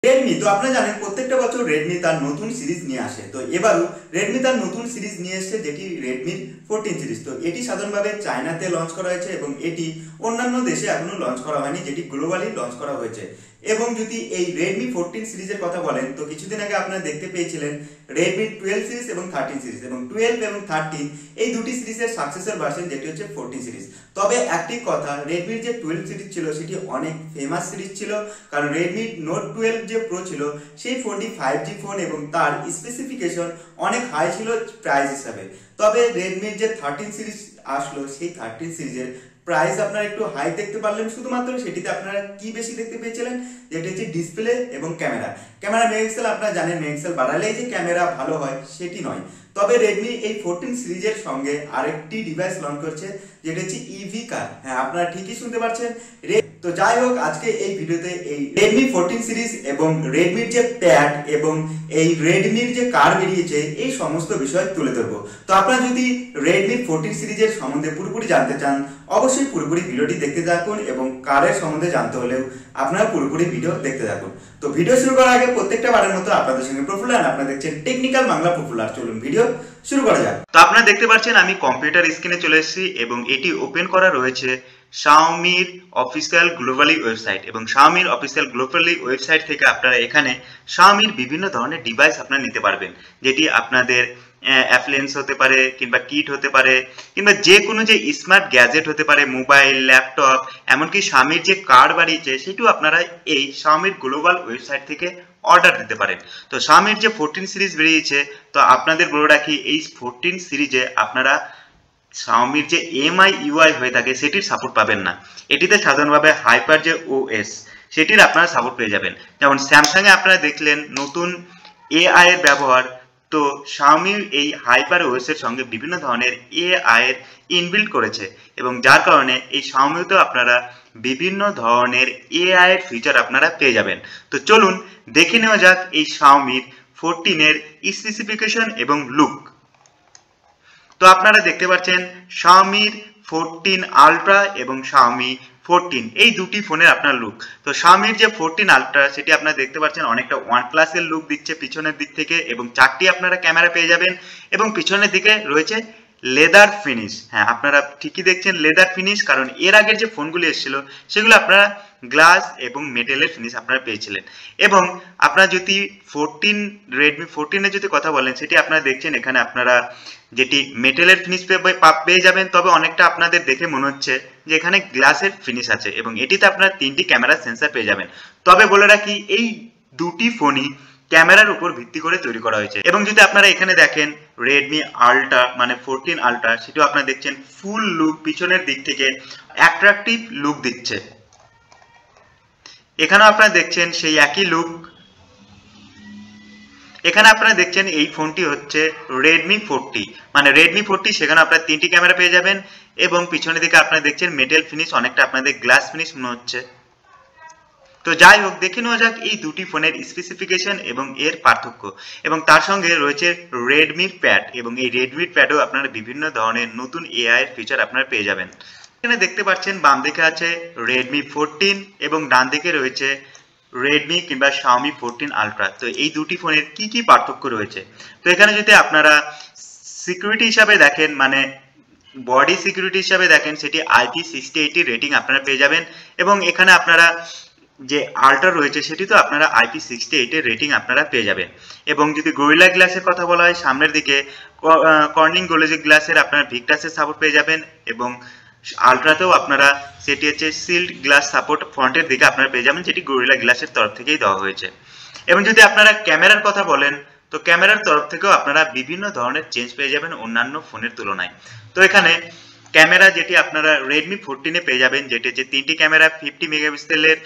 Redmi তো আপনারা জানেন প্রত্যেকটা বছর রেডমি তার নতুন সিরিজ নিয়ে আসে। তো এবারও রেডমি তার নতুন সিরিজ নিয়ে এসেছে, যেটি রেডমির 14 সিরিজ। তো এটি সাধারণভাবে চায়নাতে লঞ্চ করা হয়েছে এবং এটি অন্যান্য দেশে এখনো লঞ্চ করা হয়নি, যেটি গ্লোবালি লঞ্চ করা হয়েছে। এবং যদি এই রেডমি 14 সিরিজের কথা বলেন তো কিছুদিন আগে আপনারা দেখতে পেয়েছিলেন রেডমি 12 সিরিজ এবং 13 সিরিজ, এবং 12 এবং 13 এই দুটি সিরিজের সাকসেসর ভার্সন, যেটি হচ্ছে 14 সিরিজ। তবে একটি কথা, রেডমির যে 12 সিরিজ ছিল সেটি অনেক ফেমাস সিরিজ ছিল, কারণ রেডমি নোট 12 যে প্রো ছিল সেই ফোনটি 5G ফোন এবং তার স্পেসিফিকেশন অনেক হাই ছিল প্রাইস হিসাবে। তবে রেডমির যে 13 সিরিজ আসলো সেই 13 সিরিজের প্রাইস আপনারা একটু হাই দেখতে পারলেন, শুধুমাত্র সেটিতে আপনারা কি বেশি দেখতে পেয়েছিলেন, যেটি হচ্ছে ডিসপ্লে এবং ক্যামেরা মেগাপিক্সেল। আপনারা জানেন মেগাপিক্সেল বাড়ালেই যে ক্যামেরা ভালো হয় সেটি নয়। তবে রেডমি এই 14 সিরিজের সঙ্গে আরেকটি ডিভাইস লঞ্চ করছে, যেটা হচ্ছে ইভি কার। হ্যাঁ, আপনারা ঠিকই শুনতে পাচ্ছেন। তো যাই হোক, আজকে এই ভিডিওতে এই রেডমি 14 সিরিজ এবং রেডমির যে প্যাড এবং এই রেডমির যে কার বেরিয়েছে এই সমস্ত বিষয় তুলে ধরবো। তো আপনারা যদি রেডমি 14 সিরিজের সম্বন্ধে পুরোপুরি জানতে চান, অবশ্যই পুরোপুরি ভিডিওটি দেখতে থাকুন, এবং কারের সম্বন্ধে জানতে হলেও আপনারা পুরোপুরি ভিডিও দেখতে থাকুন। তো ভিডিও শুরু করার আগে প্রত্যেকটা বারের মতো আপনাদের সঙ্গে প্রফুল্ল, আপনারা দেখছেন টেকনিক্যাল বাংলা প্রফুল্ল। চলুন ভিডিও শুরু করা যাক। তো আপনারা দেখতে পাচ্ছেন আমি কম্পিউটার স্ক্রিনে চলে এসেছি এবং এটি ওপেন করা রয়েছে শাওমির অফিসিয়াল গ্লোবালি ওয়েবসাইট, এবং শাওমির অফিসিয়াল গ্লোবালি ওয়েবসাইট থেকে আপনারা এখানে শাওমির বিভিন্ন ধরনের ডিভাইস আপনারা নিতে পারবেন, যেটি আপনাদের অ্যাপ্লায়েন্স হতে পারে, কিংবা কিট হতে পারে, কিংবা যে কোনো যে স্মার্ট গ্যাজেট হতে পারে, মোবাইল, ল্যাপটপ, এমনকি শাওমির যে কার্ড বাড়িয়েছে সেটিও আপনারা এই শাওমির গ্লোবাল ওয়েবসাইট থেকে অর্ডার দিতে পারেন। তো শাওমির যে 14 সিরিজ বেরিয়েছে, তো আপনাদের বলে রাখি এই 14 সিরিজে আপনারা শাওমির যে এমআই ইউআই হয়ে থাকে সেটির সাপোর্ট পাবেন না। এটিতে সাধারণভাবে হাইপার যে ওএস সেটির আপনারা সাপোর্ট পেয়ে যাবেন। যেমন স্যামসাং এ আপনারা দেখলেন নতুন এআই এর ব্যবহার, তো শাওমির এই হাইপার ওএস এর সঙ্গে বিভিন্ন ধরনের এআই এর ইনবিল্ট করেছে, এবং যার কারণে এই শাওমিতেও আপনারা বিভিন্ন ধরনের এআই এর ফিচার আপনারা পেয়ে যাবেন। তো চলুন দেখে নেওয়া যাক এই শাওমির 14 এর স্পেসিফিকেশন এবং লুক। তো আপনারা দেখতে পাচ্ছেন শাওমির 14 আলট্রা এবং শাওমি 14 এই দুটি ফোনের আপনার লুক। তো শাওমির যে 14 আলট্রা সেটি আপনারা দেখতে পাচ্ছেন অনেকটা OnePlus এর লুক দিচ্ছে পিছনের দিক থেকে, এবং চারটি আপনারা ক্যামেরা পেয়ে যাবেন, এবং পিছনের দিকে রয়েছে লেদার ফিনিশ। হ্যাঁ, আপনারা ঠিকই দেখছেন লেদার ফিনিশ, কারণ এর আগের যে ফোনগুলি এসেছিল সেগুলো আপনারা গ্লাস এবং মেটেলের ফিনিশ আপনারা পেয়েছিলেন। এবং আপনারা যদি রেডমি 14 এর যদি কথা বলেন, সেটি আপনারা দেখছেন এখানে আপনারা যেটি মেটেলের ফিনিশ পেয়ে যাবেন, তবে অনেকটা আপনাদের দেখে মনে হচ্ছে যে এখানে গ্লাসের ফিনিশ আছে, এবং এটিতে আপনারা 3টি ক্যামেরা সেন্সার পেয়ে যাবেন। তবে বলে রাখি এই দুটি ফোনই ক্যামেরার উপর ভিত্তি করে তৈরি করা হয়েছে। এবং যদি আপনারা এখানে দেখেন রেডমি আলট্রা মানে 14 আলট্রা, সেটিও আপনারা দেখছেন ফুল লুক পিছনের দিক থেকে অ্যাট্রাকটিভ লুক দিচ্ছে। এখানেও আপনারা দেখছেন সেই একই লুক। এখানে আপনারা দেখছেন এই ফোনটি হচ্ছে রেডমি 40 মানে রেডমি 40, সেখানে আপনারা 3টি ক্যামেরা পেয়ে যাবেন, এবং পিছনের দিকে আপনারা দেখছেন মেটেল ফিনিশ, অনেকটা আপনাদের গ্লাস ফিনিশ মনে হচ্ছে। তো যাই হোক, দেখে নেওয়া যাক এই দুটি ফোনের স্পেসিফিকেশন এবং এর পার্থক্য। এবং তার সঙ্গে রয়েছে রেডমির প্যাড, এবং এই রেডমির প্যাডেও আপনারা বিভিন্ন ধরনের নতুন এআই এর ফিচার আপনারা পেয়ে যাবেন। এখানে দেখতে পাচ্ছেন বাম দিকে আছে রেডমি 14 এবং ডান দিকে রয়েছে রেডমি কিংবা শাওমি 14 আলট্রা। তো এই দুটি ফোনের কি কি পার্থক্য রয়েছে, তো এখানে যদি আপনারা সিকিউরিটি হিসাবে দেখেন, মানে বডি সিকিউরিটি হিসাবে দেখেন, সেটি IP68 রেটিং আপনারা পেয়ে যাবেন, এবং এখানে আপনারা যে আলট্রা রয়েছে সেটি তো আপনারা IP68 এর রেটিং আপনারা পেয়ে যাবেন। এবং যদি গরিলা গ্লাসের কথা বলা হয়, সামনের দিকে কর্নিং গরিলা গ্লাসের আপনারা ভিক্টাসের সাপোর্ট পেয়ে যাবেন, এবং আলট্রাতেও আপনারা সেটি হচ্ছে সিল্ড গ্লাস সাপোর্ট ফ্রন্টের দিকে আপনারা পেয়ে যাবেন, যেটি গরিলা গ্লাসের তরফ থেকেই দেওয়া হয়েছে। এবং যদি আপনারা ক্যামেরার কথা বলেন, তো ক্যামেরার তরফ থেকেও আপনারা বিভিন্ন ধরনের চেঞ্জ পেয়ে যাবেন অন্যান্য ফোনের তুলনায়। তো এখানে ক্যামেরা যেটি আপনারা রেডমি 14 এ পেয়ে যাবেন, যেটি হচ্ছে 3টি ক্যামেরা, 50 মেগাপিক্সেলের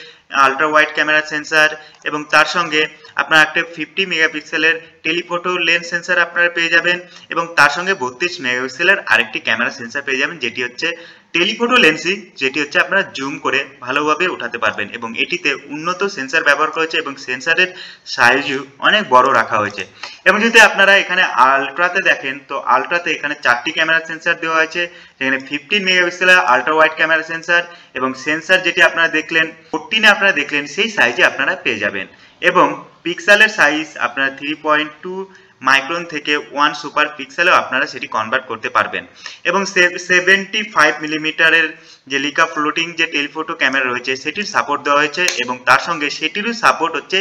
আলট্রা ওয়াইড ক্যামেরা সেন্সার, এবং তার সঙ্গে আপনারা একটা 50 মেগাপিক্সেলের টেলিফোটো লেন্স সেন্সার আপনারা পেয়ে যাবেন, এবং তার সঙ্গে 32 মেগাপিক্সেলের আরেকটি ক্যামেরা সেন্সার পেয়ে যাবেন, যেটি হচ্ছে টেলিফোটো লেন্সই, যেটি হচ্ছে আপনারা জুম করে ভালোভাবে উঠাতে পারবেন। এবং এটিতে উন্নত সেন্সার ব্যবহার করা হয়েছে, এবং সেন্সারের সাইজও অনেক বড় রাখা হয়েছে। এবং যদি আপনারা এখানে আলট্রাতে দেখেন, তো আলট্রাতে এখানে 4টি ক্যামেরা সেন্সার দেওয়া হয়েছে, এখানে 15 মেগাপিক্সেলের আলট্রা ওয়াইড ক্যামেরা সেন্সার, এবং সেন্সার যেটি আপনারা দেখলেন 14 এ আপনারা দেখলেন সেই সাইজে আপনারা পেয়ে যাবেন। এবং পিক্সেলের সাইজ আপনারা 3.2 মাইক্রন থেকে 1 সুপার পিক্সেলেও আপনারা সেটি কনভার্ট করতে পারবেন। এবং 75 মিলিমিটারের যে লিকা ফ্লোটিং যে টেলিফোটো ক্যামেরা রয়েছে সেটির সাপোর্ট দেওয়া হয়েছে এবং তার সঙ্গে সেটিরও সাপোর্ট হচ্ছে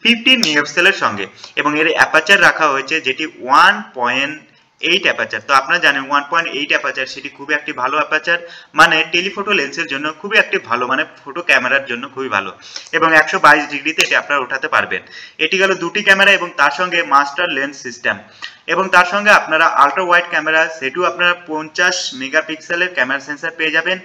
15 মেগাপিক্সেলের সঙ্গে এবং এর অ্যাপারচার রাখা হয়েছে যেটি 1.8 অ্যাপারচার। তো আপনারা জানেন 1.8 অ্যাপারচার সেটি খুবই একটি ভালো অ্যাপারচার, মানে টেলিফোটো লেন্সের জন্য খুবই একটি ভালো, মানে ফটো ক্যামেরার জন্য খুবই ভালো এবং 122 ডিগ্রিতে এটি আপনারা ওঠাতে পারবেন। এটি গেল দুটি ক্যামেরা এবং তার সঙ্গে মাস্টার লেন্স সিস্টেম এবং তার সঙ্গে আপনারা আল্ট্রা ওয়াইড ক্যামেরা সেটিও আপনারা 50 মেগাপিক্সেলের ক্যামেরা সেন্সর পেয়ে যাবেন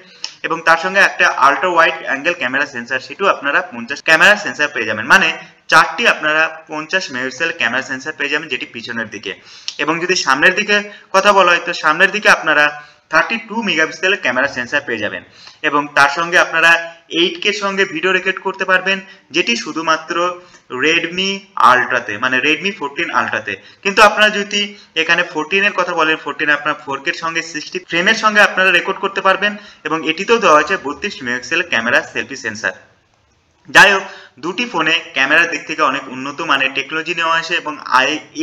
এবং তার সঙ্গে একটা ultra wide angle camera sensor সেটিও আপনারা 50 ক্যামেরা সেন্সর পেয়ে যাবেন, মানে চারটি আপনারা 50 মেগাপিক্সেল ক্যামেরা সেন্সর পেয়ে যাবেন যেটি পিছনের দিকে। এবং যদি সামনের দিকে কথা বলা হয় তো সামনের দিকে আপনারা 32 মেগাপিক্সেলের ক্যামেরা সেন্সর পেয়ে যাবেন এবং তার সঙ্গে আপনারা 8K সঙ্গে ভিডিও রেকর্ড করতে পারবেন যেটি শুধুমাত্র রেডমি আল্ট্রাতে, মানে রেডমি 14 আল্ট্রাতে। কিন্তু আপনারা যদি এখানে 14 এর কথা বলেন, 14 আপনার 4K এর সঙ্গে 60 ফ্রেমের সঙ্গে আপনারা রেকর্ড করতে পারবেন এবং এটিতেও দেওয়া হয়েছে 32 মেগাপিক্সেলের ক্যামেরা সেলফি সেন্সর। যাই হোক, দুটি ফোনে ক্যামেরার দিক থেকে অনেক উন্নত মানের টেকনোলজি নেওয়া হয়েছে এবং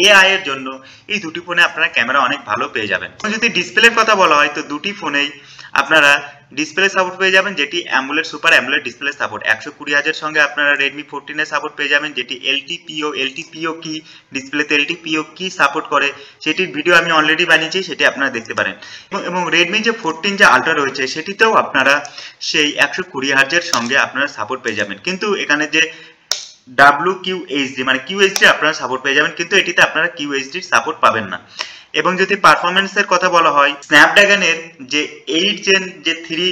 এআই এর জন্য এই দুটি ফোনে আপনারা ক্যামেরা অনেক ভালো পেয়ে যাবেন। যদি ডিসপ্লের কথা বলা হয় তো দুটি ফোনেই আপনারা ডিসপ্লে সাপোর্ট পেয়ে যাবেন যেটি AMOLED super AMOLED display support 120Hz সঙ্গে আপনারা রেডমি 14 এর সাপোর্ট পেয়ে যাবেন যেটি এলটিপিও কি ডিসপ্লেতে এলটিপিও কি সাপোর্ট করে সেটির ভিডিও আমি অলরেডি বানিয়েছি, সেটি আপনারা দেখতে পারেন। এবং রেডমি যে 14 যে আল্ট্রা রয়েছে সেটিতেও আপনারা সেই 120Hz এর সঙ্গে আপনারা সাপোর্ট পেয়ে যাবেন, কিন্তু এখানে যে WQHD মানে QHD আপনারা সাপোর্ট পেয়ে যাবেন, কিন্তু এটিতে আপনারা QHD সাপোর্ট পাবেন না। এবং যদি পারফরমেন্সের কথা বলা হয় স্ন্যাপড্রাগনের যে 8 জেন যে 3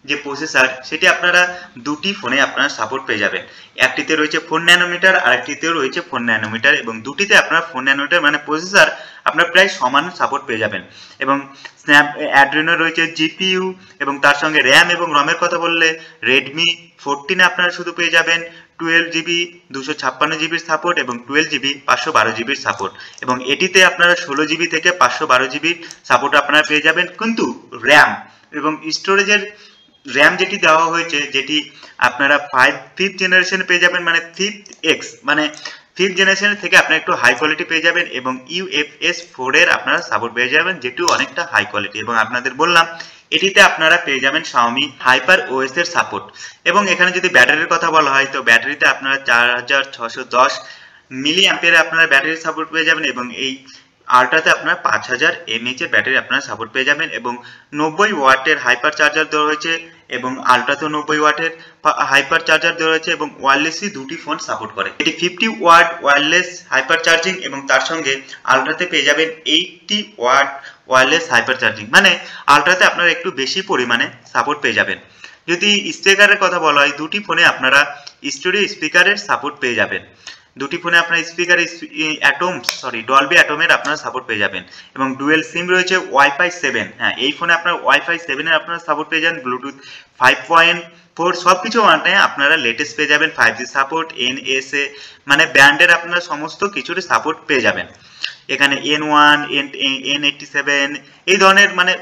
যে প্রসেসর সেটি আপনারা দুটি ফোনে আপনারা সাপোর্ট পেয়ে যাবেন। একটিতে রয়েছে 4 ন্যানোমিটার আর একটিতেও রয়েছে 4 ন্যানোমিটার এবং দুটিতে আপনারা 4 ন্যানোমিটার মানে প্রসেসর আপনারা প্রায় সমান সাপোর্ট পেয়ে যাবেন। এবং অ্যাড্রিনো রয়েছে জিপিইউ এবং তার সঙ্গে র্যাম এবং রমের কথা বললে রেডমি 14 আপনারা শুধু পেয়ে যাবেন 12GB 256GB সাপোর্ট এবং 12GB 512GB সাপোর্ট এবং এটিতে আপনারা 16GB থেকে 512GB সাপোর্ট আপনারা পেয়ে যাবেন। কিন্তু র্যাম এবং স্টোরেজের র্যাম যেটি দেওয়া হয়েছে যেটি আপনারা 5th জেনারেশন পেয়ে যাবেন, মানে 5th X মানে 5th জেনারেশন থেকে আপনারা একটু হাই কোয়ালিটি পেয়ে যাবেন এবং UFS 4 এর আপনারা সাপোর্ট পেয়ে যাবেন যেটিও অনেকটা হাই কোয়ালিটি। এবং আপনাদের বললাম এটিতে আপনারা পেয়ে যাবেন Xiaomi HyperOS এর সাপোর্ট। এবং এখানে যদি ব্যাটারির কথা বলা হয় তো ব্যাটারিতে আপনারা 4610 মিলি অ্যাম্পিয়ার আপনারা ব্যাটারি সাপোর্ট পেয়ে যাবেন এবং এই আল্ট্রাতে আপনারা 5000 mAh এর ব্যাটারি আপনারা সাপোর্ট পেয়ে যাবেন এবং 90 ওয়াটের হাইপার চার্জার দেওয়া হয়েছে এবং আল্ট্রাতেও 90 ওয়াটের হাইপার চার্জার দেওয়া হয়েছে এবং ওয়্যারলেসই দুটি ফোন সাপোর্ট করে। এটি 50 ওয়াট ওয়্যারলেস হাইপার চার্জিং এবং তার সঙ্গে আল্ট্রাতে পেয়ে যাবেন 80 ওয়াট ওয়্যারলেস হাইপার চার্জিং, মানে আল্ট্রাতে আপনারা একটু বেশি পরিমাণে সাপোর্ট পেয়ে যাবেন। যদি স্পিকারের কথা বলা হয় দুটি ফোনে আপনারা স্টুডিও স্পিকারের সাপোর্ট পেয়ে যাবেন। দুটি ফোনে আপনার স্পিকার ডলবি অ্যাটমের আপনারা সাপোর্ট পেয়ে যাবেন এবং ডুয়েল সিম রয়েছে ওয়াইফাই 7। হ্যাঁ, এই ফোনে আপনারা ওয়াইফাই 7 এর আপনারা সাপোর্ট পেয়ে যাবেন, ব্লুটুথ 5.4 সবকিছু মানে আপনারা লেটেস্ট পেয়ে যাবেন, 5G সাপোর্ট, NSA মানে ব্যান্ডের আপনারা সমস্ত কিছুর সাপোর্ট পেয়ে যাবেন। এখানে N1 N87 এই ধরনের মানে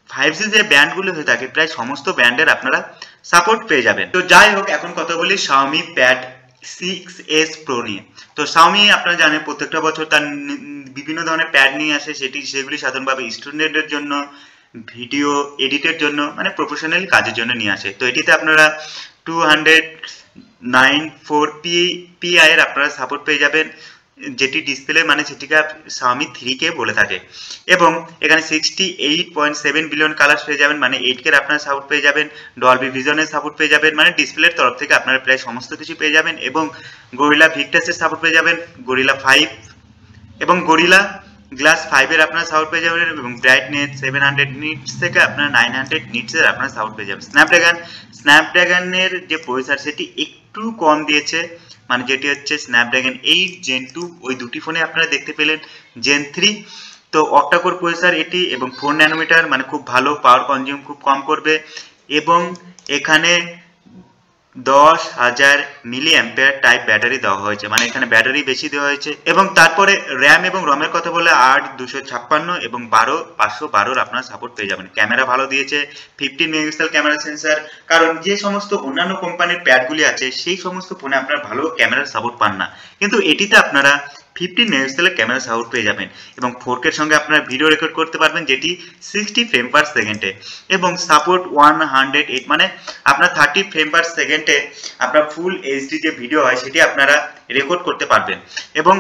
5G যে ব্যান্ডগুলো হয়ে থাকে প্রায় সমস্ত ব্যান্ডের আপনারা সাপোর্ট পেয়ে যাবেন। তো যাই হোক, এখন কথা বলি Xiaomi Pad 6s Pro নিয়ে। তো Xiaomi আপনারা জানেন প্রত্যেকটা বছর তার বিভিন্ন ধরনের প্যাড নিয়ে আসে, সেগুলি সাধারণভাবে স্টুডেন্টদের জন্য, ভিডিও এডিটের জন্য, মানে প্রফেশনাল কাজের জন্য নিয়ে আসে। তো এটিতে আপনারা 294 PI এর আপনারা সাপোর্ট পেয়ে যাবেন যেটি ডিসপ্লে মানে সেটিকে Xiaomi 3K বলে থাকে এবং এখানে 68.7 বিলিয়ন কালার্স পেয়ে যাবেন, মানে 8K এর আপনারা সাপোর্ট পেয়ে যাবেন, ডলবি ভিশনের সাপোর্ট পেয়ে যাবেন, মানে ডিসপ্লের তরফ থেকে আপনারা প্রায় সমস্ত কিছু পেয়ে যাবেন এবং গরিলা ভিক্টাসের সাপোর্ট পেয়ে যাবেন, গরিলা 5 এবং গরিলা গ্লাস 5 এর আপনারা সাপোর্ট পেয়ে যাবেন এবং ব্রাইটনেস 700 নিটস থেকে আপনারা 900 নিটস এর আপনারা সাপোর্ট পেয়ে যাবেন। স্ন্যাপড্রাগনের যে প্রসেসর সেটি একটু কম দিয়েছে, মানে যেটি হচ্ছে স্ন্যাপড্রাগন 8 Gen 2, ওই দুটি ফোনে আপনারা দেখতে পেলেন Gen 3। তো অক্টাকোর প্রসেসর এটি এবং 4 ন্যানোমিটার, মানে খুব ভালো, পাওয়ার কনজিউম খুব কম করবে এবং এখানে 10,000 মিলি অ্যাম্পিয়ার টাইপ ব্যাটারি দেওয়া হয়েছে, মানে এখানে ব্যাটারি বেশি দেওয়া হয়েছে। এবং তারপরে র্যাম এবং রমের কথা বলে 8 256 এবং 12 512 আপনারা সাপোর্ট পেয়ে যাবেন। ক্যামেরা ভালো দিয়েছে, 15 মেগাপিক্সেল ক্যামেরা সেন্সার। কারণ যে সমস্ত অন্যান্য কোম্পানির প্যাডগুলি আছে সেই সমস্ত ফোনে আপনারা ভালো ক্যামেরার সাপোর্ট পান না, কিন্তু এটিতে আপনারা 15 মেগাপিক্সেলের ক্যামেরা সাপোর্ট পেয়ে যাবেন এবং 4K এর সঙ্গে আপনারা ভিডিও রেকর্ড করতে পারবেন, যেটি 60 ফ্রেম পার সেকেন্ডে এবং সাপোর্ট 108, মানে আপনার 30 ফ্রেম পার সেকেন্ডে আপনার ফুল এইচডি যে ভিডিও হয় সেটি আপনারা রেকর্ড করতে পারবেন। এবং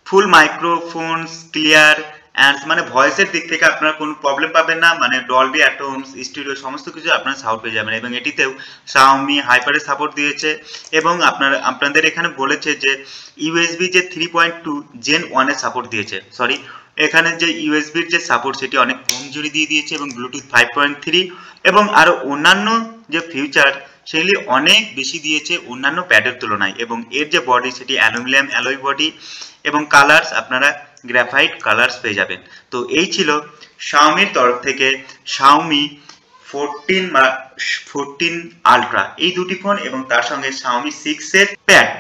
ফুল মাইক্রোফোনস ক্লিয়ার অ্যান্ড মানে ভয়েসের দিক থেকে আপনারা কোনো প্রবলেম পাবেন না, মানে ডলবি অ্যাটমস স্টুডিও সমস্ত কিছু আপনারা সাপোর্ট পেয়ে যাবেন। এবং এটিতেও Xiaomi হাইপারের সাপোর্ট দিয়েছে এবং আপনাদের এখানে বলেছে যে ইউএসবি যে 3.2 Gen 1 এর সাপোর্ট দিয়েছে, সরি এখানে যে ইউএসবির যে সাপোর্ট সেটি অনেক কম জুড়ে দিয়ে দিয়েছে এবং ব্লুটুথ 5.3 এবং আরো অন্যান্য যে ফিউচার সেগুলি অনেক বেশি দিয়েছে অন্যান্য প্যাডের তুলনায়। এবং এর যে বডি সেটি অ্যালুমিনিয়াম অ্যালয় বডি এবং কালার্স আপনারা গ্রাফাইট কালার্স পেয়ে যাবেন। তো এই ছিল Xiaomiর তরফ থেকে Xiaomi 14 Ultra এই দুটি ফোন এবং তার সঙ্গে Xiaomi 6 এর প্যাড।